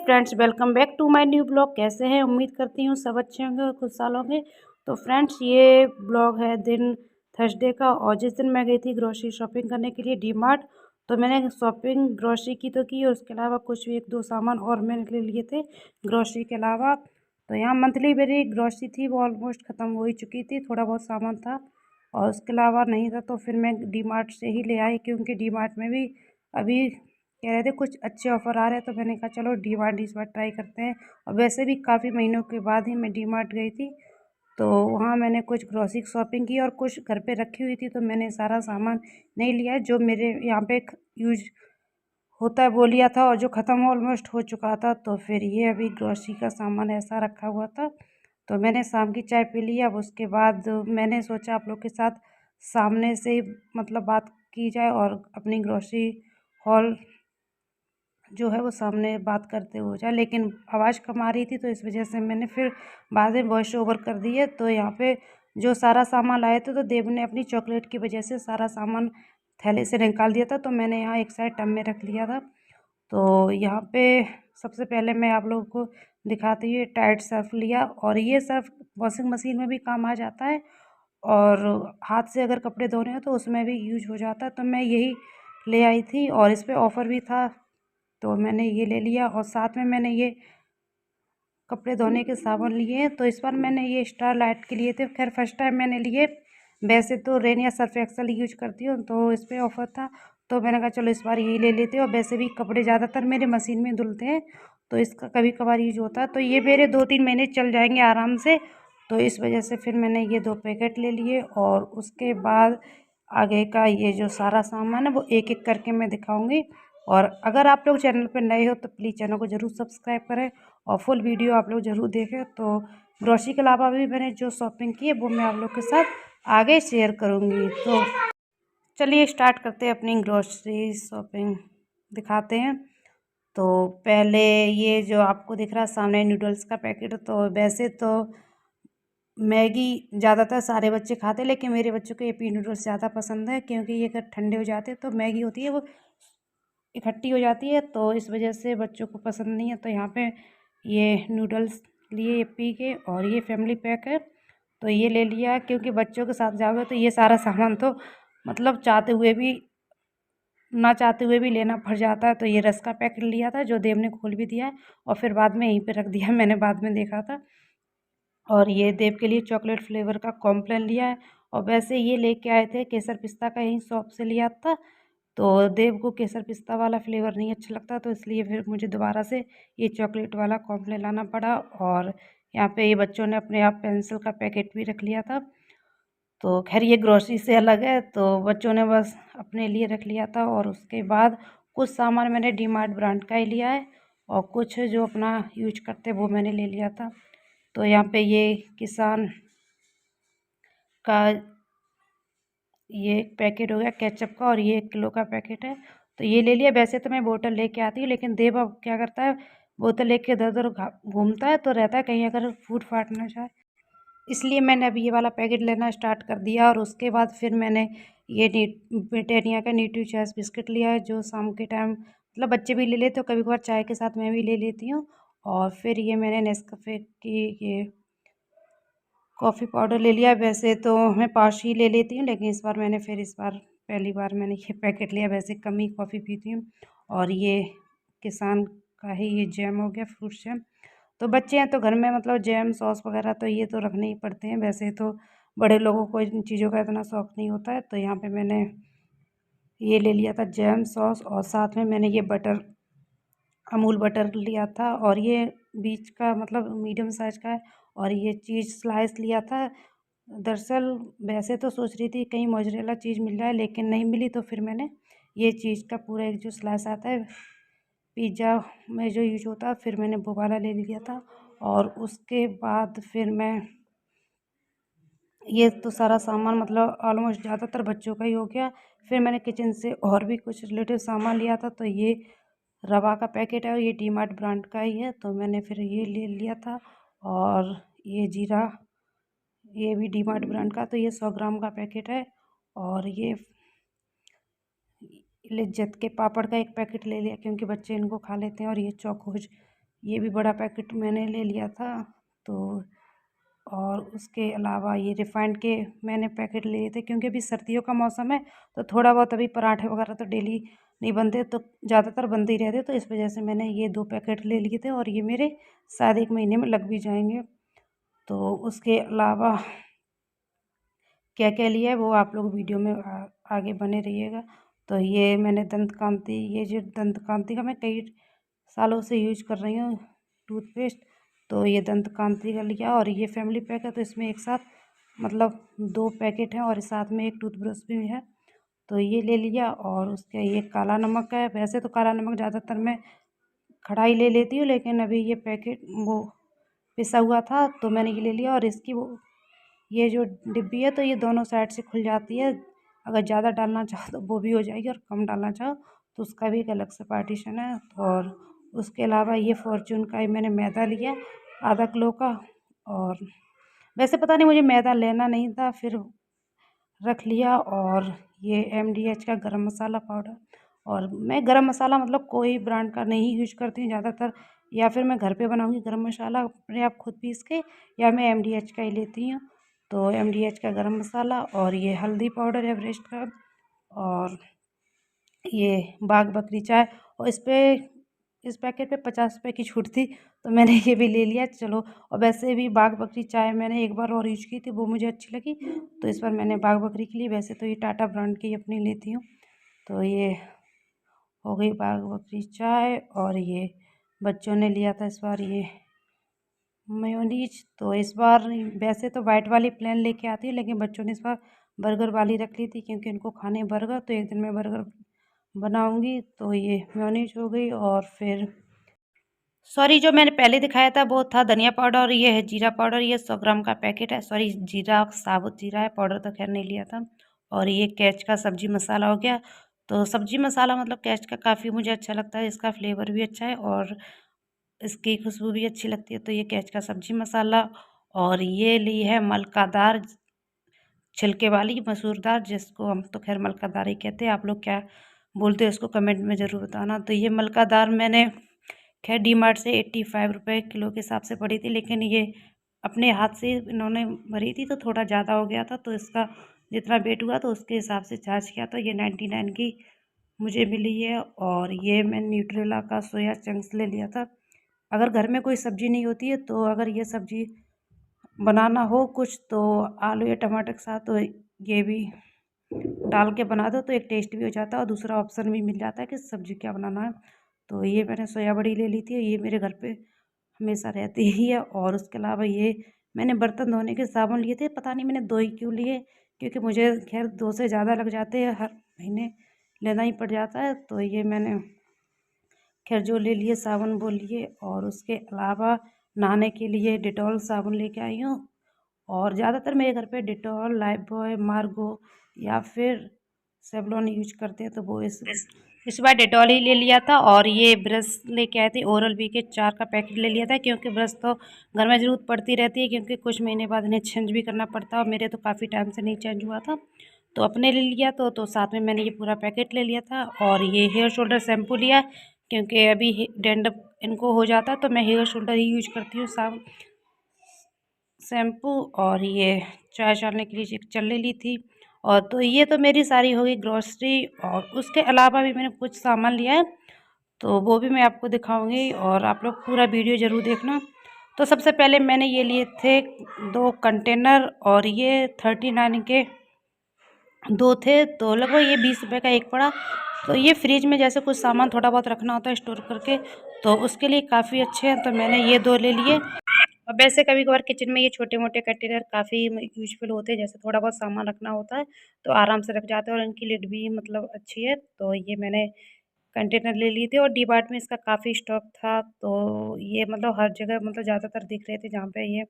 Friends, welcome back to my new blog. कैसे हैं? उम्मीद करती हूँ सब अच्छे होंगे और खुशहाल होंगे। तो फ्रेंड्स, ये ब्लॉग है दिन थर्सडे का, और जिस दिन मैं गई थी ग्रोसरी शॉपिंग करने के लिए डी मार्ट। तो मैंने शॉपिंग ग्रोसरी की तो की, और उसके अलावा कुछ भी एक दो सामान और मैंने ले लिए थे ग्रोसरी के अलावा। तो यहाँ मंथली मेरी ग्रोसरी थी वो ऑलमोस्ट ख़त्म हो ही चुकी थी, थोड़ा बहुत सामान था और उसके अलावा नहीं था। तो फिर मैं डी मार्ट से ही ले आई, क्योंकि डी मार्ट में भी अभी कह रहे थे कुछ अच्छे ऑफ़र आ रहे हैं। तो मैंने कहा चलो डी मार्ट इस बार ट्राई करते हैं। और वैसे भी काफ़ी महीनों के बाद ही मैं डी मार्ट गई थी, तो वहाँ मैंने कुछ ग्रोसरी शॉपिंग की और कुछ घर पे रखी हुई थी। तो मैंने सारा सामान नहीं लिया जो मेरे यहाँ पे यूज होता है वो लिया था, और जो ख़त्म ऑलमोस्ट हो चुका था। तो फिर ये अभी ग्रोसरी का सामान ऐसा रखा हुआ था। तो मैंने शाम की चाय पी ली। अब उसके बाद मैंने सोचा आप लोग के साथ सामने से ही मतलब बात की जाए, और अपनी ग्रोसरी हॉल जो है वो सामने बात करते हो जाए। लेकिन आवाज़ कम आ रही थी, तो इस वजह से मैंने फिर बाद में वॉइस ओवर कर दी है। तो यहाँ पे जो सारा सामान लाए थे, तो देव ने अपनी चॉकलेट की वजह से सारा सामान थैले से निकाल दिया था। तो मैंने यहाँ एक साइड टब में रख लिया था। तो यहाँ पे सबसे पहले मैं आप लोगों को दिखाती हूँ, टाइड सर्फ लिया, और ये सर्फ वॉशिंग मशीन में भी काम आ जाता है, और हाथ से अगर कपड़े धोने हो तो उसमें भी यूज हो जाता है। तो मैं यही ले आई थी, और इस पे ऑफ़र भी था, तो मैंने ये ले लिया। और साथ में मैंने ये कपड़े धोने के साबुन लिए हैं। तो इस बार मैंने ये स्टार लाइट के लिए थे, खैर फर्स्ट टाइम मैंने लिए। वैसे तो रेन या सर्फ एक्सेल यूज करती हूँ, तो इस पर ऑफ़र था, तो मैंने कहा चलो इस बार यही ले लेते हैं। और वैसे भी कपड़े ज़्यादातर मेरे मशीन में धुलते हैं, तो इसका कभी कभार यूज होता है। तो ये मेरे 2-3 महीने चल जाएंगे आराम से। तो इस वजह से फिर मैंने ये 2 पैकेट ले लिए, और उसके बाद आगे का ये जो सारा सामान है वो एक एक करके मैं दिखाऊंगी। और अगर आप लोग चैनल पर नए हो तो प्लीज़ चैनल को ज़रूर सब्सक्राइब करें, और फुल वीडियो आप लोग ज़रूर देखें। तो ग्रोसरी के अलावा भी मैंने जो शॉपिंग की है वो मैं आप लोग के साथ आगे शेयर करूँगी। तो चलिए स्टार्ट करते हैं अपनी ग्रोसरी शॉपिंग, दिखाते हैं। तो पहले ये जो आपको दिख रहा है सामने नूडल्स का पैकेट, तो वैसे तो मैगी ज़्यादातर सारे बच्चे खाते हैं, लेकिन मेरे बच्चों को यप्पी नूडल्स ज़्यादा पसंद है, क्योंकि ये अगर ठंडे हो जाते हैं तो मैगी होती है वो इकट्ठी हो जाती है, तो इस वजह से बच्चों को पसंद नहीं है। तो यहाँ पे ये नूडल्स लिए यप्पी के, और ये फैमिली पैक है, तो ये ले लिया। क्योंकि बच्चों के साथ जाओगे तो ये सारा सामान तो मतलब चाहते हुए भी ना चाहते हुए भी लेना पड़ जाता है। तो ये रस का पैकेट लिया था जो देव ने खोल भी दिया है, और फिर बाद में यहीं पे रख दिया मैंने बाद में देखा था। और ये देव के लिए चॉकलेट फ्लेवर का कॉम्प्लान लिया है। और वैसे ये लेके आए थे केसर पिस्ता का, यहीं शॉप से लिया था। तो देव को केसर पिस्ता वाला फ्लेवर नहीं अच्छा लगता, तो इसलिए फिर मुझे दोबारा से ये चॉकलेट वाला कॉम्प्लान लाना पड़ा। और यहाँ पे ये बच्चों ने अपने आप पेंसिल का पैकेट भी रख लिया था। तो खैर ये ग्रोसरी से अलग है, तो बच्चों ने बस अपने लिए रख लिया था। और उसके बाद कुछ सामान मैंने डी मार्ट ब्रांड का ही लिया है, और कुछ जो अपना यूज करते वो मैंने ले लिया था। तो यहाँ पे ये किसान का ये एक पैकेट हो गया केचप का, और ये 1 किलो का पैकेट है, तो ये ले लिया। वैसे तो मैं बोतल लेके आती हूँ, लेकिन देव अब क्या करता है, बोतल लेके इधर उधर घूमता है, तो रहता है कहीं अगर फूट फाट ना जाए, इसलिए मैंने अभी ये वाला पैकेट लेना स्टार्ट कर दिया। और उसके बाद फिर मैंने ये ब्रिटानिया का न्यूट्रीचॉइस बिस्किट लिया है, जो शाम के टाइम मतलब बच्चे भी ले लेते हो, कभी कभार चाय के साथ मैं भी ले लेती हूँ। और फिर ये मैंने नेस्कैफे की ये कॉफ़ी पाउडर ले लिया। वैसे तो मैं पाउच ही ले लेती हूँ, लेकिन इस बार पहली बार मैंने ये पैकेट लिया। वैसे कम ही कॉफ़ी पीती हूँ। और ये किसान का ही ये जैम हो गया, फ्रूट जैम। तो बच्चे हैं तो घर में मतलब जैम सॉस वगैरह तो ये तो रखने ही पड़ते हैं। वैसे तो बड़े लोगों को इन चीज़ों का इतना शौक नहीं होता है। तो यहाँ पे मैंने ये ले लिया था जैम सॉस, और साथ में मैंने ये बटर अमूल बटर लिया था, और ये बीच का मतलब मीडियम साइज़ का है। और ये चीज़ स्लाइस लिया था। दरअसल वैसे तो सोच रही थी कहीं मोज़रेला चीज़ मिल जाए, लेकिन नहीं मिली। तो फिर मैंने ये चीज़ का पूरा एक जो स्लाइस आता है पिज़्ज़ा में जो यूज होता है, फिर मैंने वो वाला ले लिया था। और उसके बाद फिर मैं ये तो सारा सामान मतलब ऑलमोस्ट ज़्यादातर बच्चों का ही हो गया। फिर मैंने किचन से और भी कुछ रिलेटिव सामान लिया था। तो ये रवा का पैकेट है, ये डी मार्ट ब्रांड का ही है, तो मैंने फिर ये ले लिया था। और ये जीरा, ये भी डी मार्ट ब्रांड का, तो ये 100 ग्राम का पैकेट है। और ये लिज्जत के पापड़ का एक पैकेट ले लिया, क्योंकि बच्चे इनको खा लेते हैं। और ये चौकोज, ये भी बड़ा पैकेट मैंने ले लिया था। तो और उसके अलावा ये रिफाइंड के मैंने पैकेट लिए थे, क्योंकि अभी सर्दियों का मौसम है तो थोड़ा बहुत अभी पराठे वगैरह तो डेली नहीं बनते, तो ज़्यादातर बनते ही रहते, तो इस वजह से मैंने ये 2 पैकेट ले लिए थे और ये मेरे शायद 1 महीने में लग भी जाएंगे। तो उसके अलावा क्या क्या लिया है वो आप लोग वीडियो में आगे बने रहिएगा। तो ये मैंने दंत कांति, ये जो दंत कांति का मैं कई सालों से यूज कर रही हूँ टूथपेस्ट, तो ये दंत कांति का लिया। और ये फैमिली पैक है, तो इसमें एक साथ मतलब 2 पैकेट हैं और साथ में एक टूथब्रश भी है, तो ये ले लिया। और उसका ये काला नमक है। वैसे तो काला नमक ज़्यादातर मैं कढ़ाई ले लेती हूँ, लेकिन अभी ये पैकेट वो पिसा हुआ था तो मैंने ये ले लिया। और इसकी वो ये जो डिब्बी है तो ये दोनों साइड से खुल जाती है, अगर ज़्यादा डालना चाहो तो वो भी हो जाएगी, और कम डालना चाहो तो उसका भी एक अलग से पार्टीशन है। और उसके अलावा ये फॉर्चून का ही मैंने मैदा लिया आधा किलो का। और वैसे पता नहीं मुझे मैदा लेना नहीं था, फिर रख लिया। और ये MDH का गरम मसाला पाउडर, और मैं गरम मसाला मतलब कोई ब्रांड का नहीं यूज करती हूँ ज़्यादातर, या फिर मैं घर पे बनाऊँगी गरम मसाला अपने आप खुद पीस के, या मैं MDH का ही लेती हूँ। तो MDH का गरम मसाला, और ये हल्दी पाउडर एवरेस्ट का, और ये बाग बकरी चाय। और इस पैकेट पे 50 रुपये की छूट थी, तो मैंने ये भी ले लिया चलो। और वैसे भी बाग बकरी चाय मैंने एक बार और यूज की थी, वो मुझे अच्छी लगी, तो इस बार मैंने बाग बकरी के लिए, वैसे तो ये टाटा ब्रांड की अपनी लेती हूँ। तो ये हो गई बाग बकरी चाय। और ये बच्चों ने लिया था इस बार ये मेयोनीज, तो इस बार वैसे तो वाइट वाली प्लेन लेके आती है, लेकिन बच्चों ने इस बार बर्गर वाली रख ली थी, क्योंकि उनको खाने बर्गर, तो एक दिन मैं बर्गर बनाऊंगी। तो ये मेयोनीज हो गई। और फिर सॉरी, जो मैंने पहले दिखाया था वो था धनिया पाउडर, और ये है जीरा पाउडर, ये 100 ग्राम का पैकेट है। सॉरी, जीरा साबुत जीरा है, पाउडर तो खैर नहीं लिया था। और ये कैच का सब्जी मसाला हो गया। तो सब्जी मसाला मतलब कैच का काफ़ी मुझे अच्छा लगता है, इसका फ्लेवर भी अच्छा है और इसकी खुशबू भी अच्छी लगती है। तो ये कैच का सब्जी मसाला। और ये ली है मलकादार छिलके वाली मसूर दाल, जिसको हम तो खैर मलका दाल ही कहते हैं, आप लोग क्या बोलते हो उसको कमेंट में ज़रूर बताना। तो ये मलका दाल मैंने खैर डी मार्ट से 85 रुपये किलो के हिसाब से पड़ी थी, लेकिन ये अपने हाथ से इन्होंने भरी थी तो थोड़ा ज़्यादा हो गया था, तो इसका जितना वेट हुआ तो उसके हिसाब से चार्ज किया, तो ये 99 की मुझे मिली है। और ये मैं न्यूट्रेला का सोया चंक्स ले लिया था। अगर घर में कोई सब्ज़ी नहीं होती है, तो अगर ये सब्ज़ी बनाना हो कुछ, तो आलू या टमाटर के साथ तो ये भी डाल के बना दो, तो एक टेस्ट भी हो जाता है और दूसरा ऑप्शन भी मिल जाता है कि सब्ज़ी क्या बनाना है। तो ये मैंने सोया बड़ी ले ली थी, ये मेरे घर पे हमेशा रहती ही है। और उसके अलावा ये मैंने बर्तन धोने के साबुन लिए थे, पता नहीं मैंने 2 ही क्यों लिए, क्योंकि मुझे खैर 2 से ज़्यादा लग जाते हैं, हर महीने लेना ही पड़ जाता है। तो ये मैंने खैर जो ले लिए साबुन वो लिए। और उसके अलावा नहाने के लिए डेटॉल साबुन लेके आई हूँ, और ज़्यादातर मेरे घर पे डेटॉल, लाइफबॉय, मार्गो या फिर सेवलॉन यूज करते हैं, तो वो इस बार डेटॉल ही ले लिया था। और ये ब्रश लेके आए थे, ओरल बी के 4 का पैकेट ले लिया था, क्योंकि ब्रश तो घर में ज़रूरत पड़ती रहती है, क्योंकि कुछ महीने बाद इन्हें चेंज भी करना पड़ता है, और मेरे तो काफ़ी टाइम से नहीं चेंज हुआ था, तो अपने ले लिया। तो साथ में मैंने ये पूरा पैकेट ले लिया था। और ये हेयर शोल्डर शैम्पू लिया, क्योंकि अभी डेंड्रफ इनको हो जाता है, तो मैं हेयर शोल्डर ही यूज करती हूँ शैम्पू। और ये चाय डालने के लिए एक चल्ली ली थी। और तो ये तो मेरी सारी हो गई ग्रॉसरी। और उसके अलावा भी मैंने कुछ सामान लिया है, तो वो भी मैं आपको दिखाऊंगी, और आप लोग पूरा वीडियो ज़रूर देखना। तो सबसे पहले मैंने ये लिए थे 2 कंटेनर, और ये 39 के 2 थे, तो लगभग ये 20 रुपये का एक पड़ा। तो ये फ्रिज में जैसे कुछ सामान थोड़ा बहुत रखना होता है स्टोर करके, तो उसके लिए काफ़ी अच्छे हैं, तो मैंने ये 2 ले लिए। और वैसे कभी कभार किचन में ये छोटे मोटे कंटेनर काफ़ी यूजफुल होते हैं, जैसे थोड़ा बहुत सामान रखना होता है तो आराम से रख जाते हैं, और इनकी लिड भी मतलब अच्छी है, तो ये मैंने कंटेनर ले लिए थे। और डी मार्ट में इसका काफ़ी स्टॉक था, तो ये मतलब हर जगह मतलब ज़्यादातर दिख रहे थे जहाँ पे ये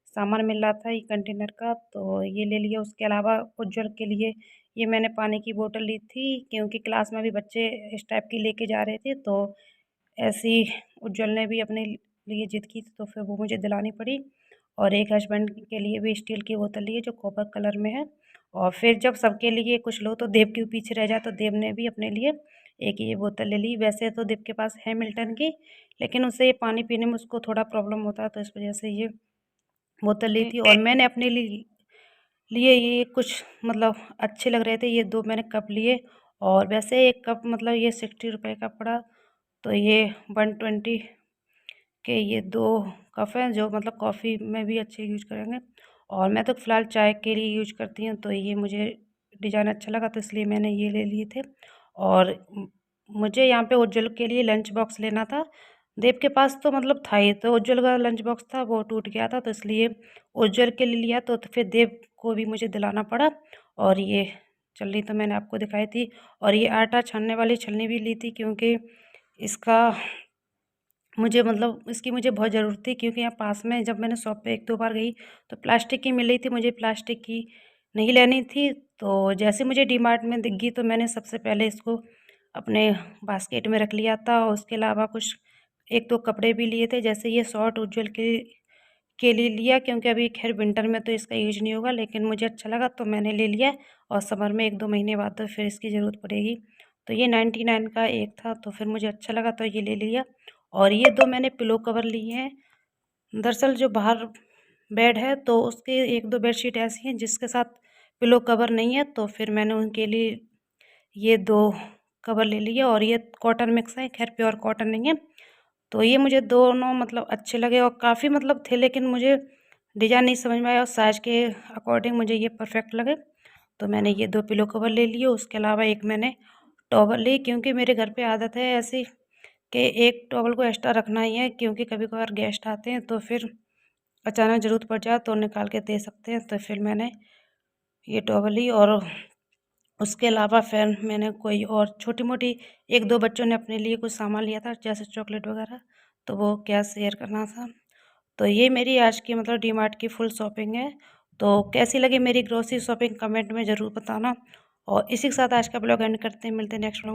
सामान मिल रहा था ये कंटेनर का, तो ये ले लिया। उसके अलावा उज्जवल के लिए ये मैंने पानी की बोतल ली थी, क्योंकि क्लास में भी बच्चे इस टाइप की लेके जा रहे थे, तो ऐसी उज्जवल ने भी अपने लिए जिद की, तो फिर वो मुझे दिलानी पड़ी। और एक हस्बैंड के लिए भी स्टील की बोतल ली है, जो कॉपर कलर में है। और फिर जब सबके लिए कुछ लो तो देव क्यों पीछे रह जाए, तो देव ने भी अपने लिए एक ये बोतल ले ली। वैसे तो दीप के पास है मिल्टन की, लेकिन उसे ये पानी पीने में उसको थोड़ा प्रॉब्लम होता है, तो इस वजह से ये बोतल ली थी। और मैंने अपने लिए ये कुछ मतलब अच्छे लग रहे थे, ये 2 मैंने कप लिए। और वैसे एक कप मतलब ये 60 रुपये का पड़ा, तो ये 120 के ये 2 कप हैं, जो मतलब कॉफ़ी में भी अच्छे यूज करेंगे। और मैं तो फ़िलहाल चाय के लिए यूज करती हूँ, तो ये मुझे डिज़ाइन अच्छा लगा, तो इसलिए मैंने ये ले लिए थे। और मुझे यहाँ पे उज्ज्वल के लिए लंच बॉक्स लेना था। देव के पास तो मतलब था ही, तो उज्ज्वल का लंच बॉक्स था वो टूट गया था, तो इसलिए उज्ज्वल के लिए लिया, तो फिर देव को भी मुझे दिलाना पड़ा। और ये छलनी तो मैंने आपको दिखाई थी। और ये आटा छानने वाली छलनी भी ली थी, क्योंकि इसका मुझे मतलब इसकी मुझे बहुत ज़रूरत थी, क्योंकि यहाँ पास में जब मैंने शॉप पे 1-2 बार गई तो प्लास्टिक की मिल रही थी, मुझे प्लास्टिक की नहीं लेनी थी। तो जैसे मुझे डीमार्ट में दिख गई, तो मैंने सबसे पहले इसको अपने बास्केट में रख लिया था। और उसके अलावा कुछ 1-2 कपड़े भी लिए थे, जैसे ये शॉर्ट उज्ज्वल के लिए लिया, क्योंकि अभी खैर विंटर में तो इसका यूज नहीं होगा, लेकिन मुझे अच्छा लगा तो मैंने ले लिया। और समर में 1-2 महीने बाद तो फिर इसकी ज़रूरत पड़ेगी। तो ये 99 का एक था, तो फिर मुझे अच्छा लगा तो ये ले लिया। और ये 2 मैंने पिलो कवर लिए हैं। दरअसल जो बाहर बेड है, तो उसके 1-2 बेडशीट ऐसी हैं जिसके साथ पिलो कवर नहीं है, तो फिर मैंने उनके लिए ये 2 कवर ले लिए। और ये कॉटन मिक्स है, खैर प्योर कॉटन नहीं है। तो ये मुझे दोनों मतलब अच्छे लगे, और काफ़ी मतलब थे, लेकिन मुझे डिज़ाइन नहीं समझ में आया, और साइज़ के अकॉर्डिंग मुझे ये परफेक्ट लगे, तो मैंने ये 2 पिलो कवर ले लिए। उसके अलावा एक मैंने टॉवल ली, क्योंकि मेरे घर पे आदत है ऐसी कि एक टॉवल को एक्स्ट्रा रखना ही है, क्योंकि कभी कभार गेस्ट आते हैं तो फिर अचानक ज़रूरत पड़ जाए तो निकाल के दे सकते हैं। तो फिर मैंने ये टॉवल ली। और उसके अलावा फिर मैंने कोई और छोटी मोटी 1-2 बच्चों ने अपने लिए कुछ सामान लिया था, जैसे चॉकलेट वगैरह, तो वो क्या शेयर करना था। तो ये मेरी आज की मतलब डीमार्ट की फुल शॉपिंग है। तो कैसी लगी मेरी ग्रोसरी शॉपिंग कमेंट में ज़रूर बताना। और इसी के साथ आज का ब्लॉग एंड करते हैं, मिलते हैं नेक्स्ट ब्लॉग।